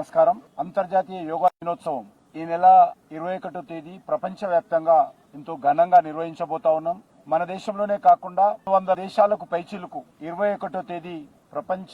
నమస్కారం. అంతర్జాతీయ యోగా దినోత్సవం ఈ నెల 21వ తేదీ ప్రపంచవ్యాప్తంగా ఎంతో ఘనంగా నిర్వహించబోతా ఉన్నాం. మన దేశంలోనే కాకుండా 100 దేశాలకు పైచిలుకు 21వ తేదీ ప్రపంచ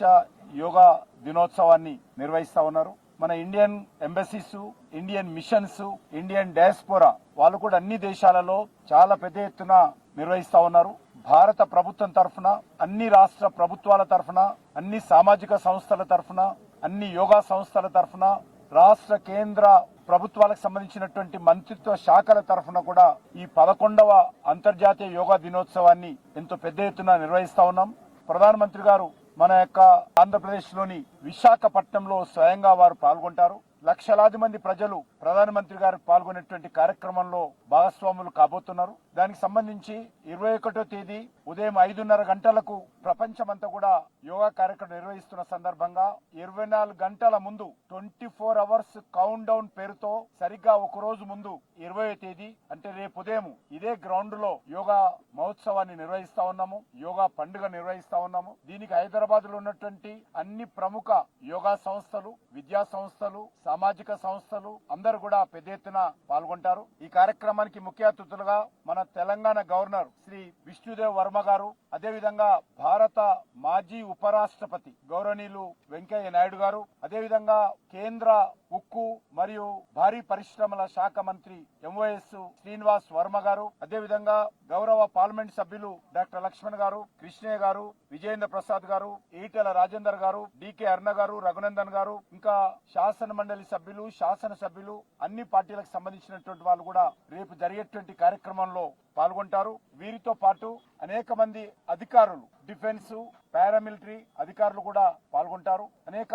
యోగా దినోత్సవాన్ని నిర్వహిస్తా ఉన్నారు. మన Indian embassies, Indian missions, Indian diaspora వాళ్ళు కూడా అన్ని దేశాలలో చాలా పెద్ద ఎత్తున నిర్వహిస్తా ఉన్నారు. భారత ప్రభుత్వం తరఫున, అన్ని రాష్ట్ర ప్రభుత్వాల తరఫున, అన్ని సామాజిక సంస్థల తరఫున, అన్ని యోగా సంస్థల తరఫున, రాష్ట్ర కేంద్ర ప్రభుత్వాలకు సంబంధించినటువంటి మంత్రిత్వ శాఖల తరఫున కూడా ఈ 11వ అంతర్జాతీయ యోగా దినోత్సవాన్ని ఎంతో పెద్ద ఎత్తున నిర్వహిస్తా ఉన్నాం. ప్రధానమంత్రి గారు మన యొక్క ఆంధ్రప్రదేశ్ లోని విశాఖపట్నంలో స్వయంగా వారు పాల్గొంటారు. లక్షలాది మంది ప్రజలు ప్రధానమంత్రి గారు పాల్గొనేటువంటి కార్యక్రమంలో భాగస్వాములు కాబోతున్నారు. దానికి సంబంధించి 21వ తేదీ ఉదయం 5:30 గంటలకు ప్రపంచమంతా కూడా యోగా కార్యక్రమం నిర్వహిస్తున్న సందర్భంగా 24 గంటల ముందు 24 అవర్స్ కౌంట్ డౌన్ పేరుతో సరిగ్గా ఒక రోజు ముందు 20వ తేదీ అంటే రేపు ఉదయం ఇదే గ్రౌండ్ లో యోగా మహోత్సవాన్ని నిర్వహిస్తా ఉన్నాము. యోగా పండుగ నిర్వహిస్తా ఉన్నాము. దీనికి హైదరాబాద్ లో ఉన్నటువంటి అన్ని ప్రముఖ యోగా సంస్థలు, విద్యా సంస్థలు, సామాజిక సంస్థలు అందరూ కూడా పెద్ద ఎత్తున పాల్గొంటారు. ఈ కార్యక్రమానికి ముఖ్య అతిథులుగా మన తెలంగాణ గవర్నర్ శ్రీ విష్ణుదేవ్ వర్మ గారు, అదేవిధంగా భారత మాజీ ఉపరాష్ట్రపతి గౌరవనీయులు వెంకయ్య నాయుడు గారు, అదేవిధంగా కేంద్ర ఉక్కు మరియు భారీ పరిశ్రమల శాఖ మంత్రి ఎంవైఎస్ శ్రీనివాస్ వర్మ గారు, అదేవిధంగా గౌరవ పార్లమెంట్ సభ్యులు డాక్టర్ లక్ష్మణ్ గారు, కృష్ణయ్య గారు, విజయేంద్ర ప్రసాద్ గారు, ఈటెల రాజేందర్ గారు, డికే అరుణ గారు, రఘునందన్ గారు, ఇంకా శాసన మండలి సభ్యులు, శాసనసభ్యులు, అన్ని పార్టీలకు సంబంధించినటువంటి వాళ్ళు కూడా రేపు జరిగేటువంటి కార్యక్రమంలో పాల్గొంటారు. వీరితో పాటు అనేక మంది అధికారులు, డిఫెన్స్, పారామిలిటరీ అధికారులు కూడా పాల్గొంటారు. అనేక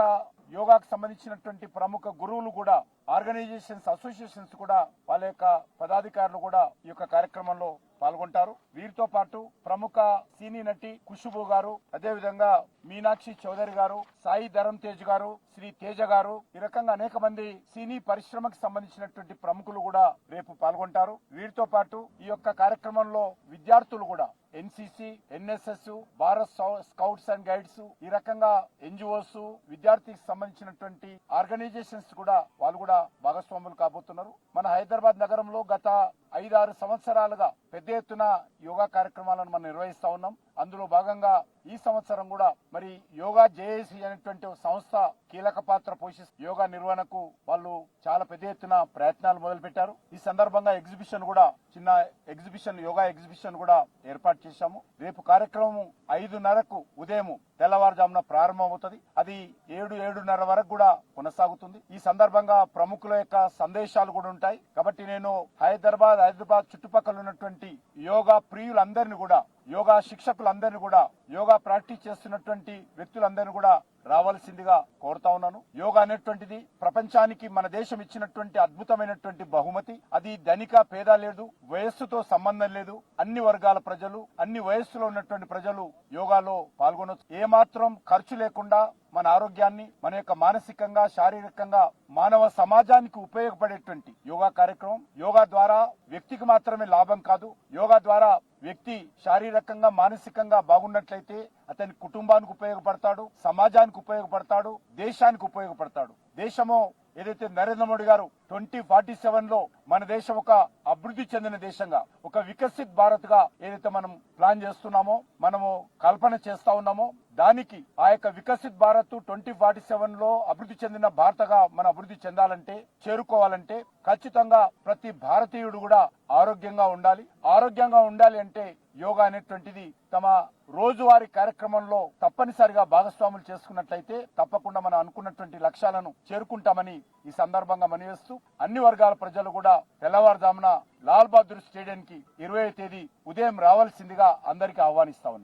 యోగాకు సంబంధించినటువంటి ప్రముఖ గురువులు కూడా, ఆర్గనైజేషన్స్, అసోసియేషన్స్ కూడా వాళ్ళ యొక్క పదాధికారులు కూడా ఈ యొక్క కార్యక్రమంలో పాల్గొంటారు. వీరితో పాటు ప్రముఖ సినీ నటి ఖుష్బూ గారు, అదేవిధంగా మీనాక్షి చౌదరి గారు, సాయి ధరమ్ తేజ్ గారు, శ్రీ తేజ గారు, ఈ రకంగా అనేక మంది సినీ పరిశ్రమకు సంబంధించినటువంటి ప్రముఖులు కూడా రేపు పాల్గొంటారు. వీరితో పాటు ఈ యొక్క కార్యక్రమంలో విద్యార్థులు కూడా NCC, NSS, Bharat scouts and guides, ఈ రకంగా ఎన్జిఓస్, విద్యార్థికి సంబంధించినటువంటి ఆర్గనైజేషన్స్ కూడా వాళ్ళు కూడా భాగస్వాములు కాబోతున్నారు. మన హైదరాబాద్ నగరంలో గత 5-6 సంవత్సరాలుగా పెద్ద ఎత్తున యోగా కార్యక్రమాలను మనం నిర్వహిస్తా ఉన్నాం. అందులో భాగంగా ఈ సంవత్సరం కూడా మరి యోగా జేఏసీ అనేటువంటి సంస్థ కీలక పాత్ర పోషిస్తూ యోగా నిర్వహణకు వాళ్ళు చాలా పెద్ద ఎత్తున ప్రయత్నాలు మొదలు పెట్టారు. ఈ సందర్భంగా ఎగ్జిబిషన్ కూడా, చిన్న ఎగ్జిబిషన్, యోగా ఎగ్జిబిషన్ కూడా ఏర్పాటు చేశాము. రేపు కార్యక్రమం 5:30కు ఉదయం తెల్లవారుజామున ప్రారంభమవుతుంది. అది 7-7:30 వరకు కూడా కొనసాగుతుంది. ఈ సందర్భంగా ప్రముఖుల యొక్క సందేశాలు కూడా ఉంటాయి. కాబట్టి నేను హైదరాబాద్ చుట్టుపక్కల ఉన్నటువంటి యోగా ప్రియులందరినీ కూడా, యోగా శిక్షకులందరినీ కూడా, యోగా ప్రాక్టీస్ చేస్తున్నటువంటి వ్యక్తులందరినీ కూడా రావాల్సిందిగా కోరుతా ఉన్నాను. యోగా అనేటువంటిది ప్రపంచానికి మన దేశం ఇచ్చినటువంటి అద్భుతమైనటువంటి బహుమతి. అది ధనిక పేద లేదు, వయస్సుతో సంబంధం లేదు. అన్ని వర్గాల ప్రజలు, అన్ని వయస్సులో ఉన్నటువంటి ప్రజలు యోగాలో పాల్గొనవచ్చు. ఏమాత్రం ఖర్చు లేకుండా మన ఆరోగ్యాన్ని, మన యొక్క మానసికంగా, శారీరకంగా, మానవ సమాజానికి ఉపయోగపడేటువంటి యోగా కార్యక్రమం. యోగా ద్వారా వ్యక్తికి మాత్రమే లాభం కాదు. యోగా ద్వారా వ్యక్తి శారీరకంగా, మానసికంగా బాగున్నట్లయితే అతని కుటుంబానికి ఉపయోగపడతాడు, సమాజానికి ఉపయోగపడతాడు, దేశానికి ఉపయోగపడతాడు. దేశము ఏదైతే నరేంద్ర మోడీ గారు 2047లో మన దేశం ఒక అభివృద్ధి చెందిన దేశంగా, ఒక వికసిత్ భారత్ గా ఏదైతే మనం ప్లాన్ చేస్తున్నామో, మనము కల్పన చేస్తా ఉన్నామో, దానికి ఆ యొక్క వికసిత్ భారత్ 2047లో అభివృద్ధి చెందిన భారతగా మనం అభివృద్ధి చెందాలంటే, చేరుకోవాలంటే ఖచ్చితంగా ప్రతి భారతీయుడు కూడా ఆరోగ్యంగా ఉండాలి. ఆరోగ్యంగా ఉండాలి అంటే యోగా అనేటువంటిది తమ రోజువారీ కార్యక్రమంలో తప్పనిసరిగా భాగస్వాములు చేసుకున్నట్లయితే తప్పకుండా మనం అనుకున్నటువంటి లక్ష్యాలను చేరుకుంటామని ఈ సందర్భంగా మనవేస్తూ అన్ని వర్గాల ప్రజలు కూడా తెల్లవారుజామున లాల్ బహదూర్ స్టేడియంకి 20వ తేదీ ఉదయం రావాల్సిందిగా అందరికీ ఆహ్వానిస్తా ఉన్నారు.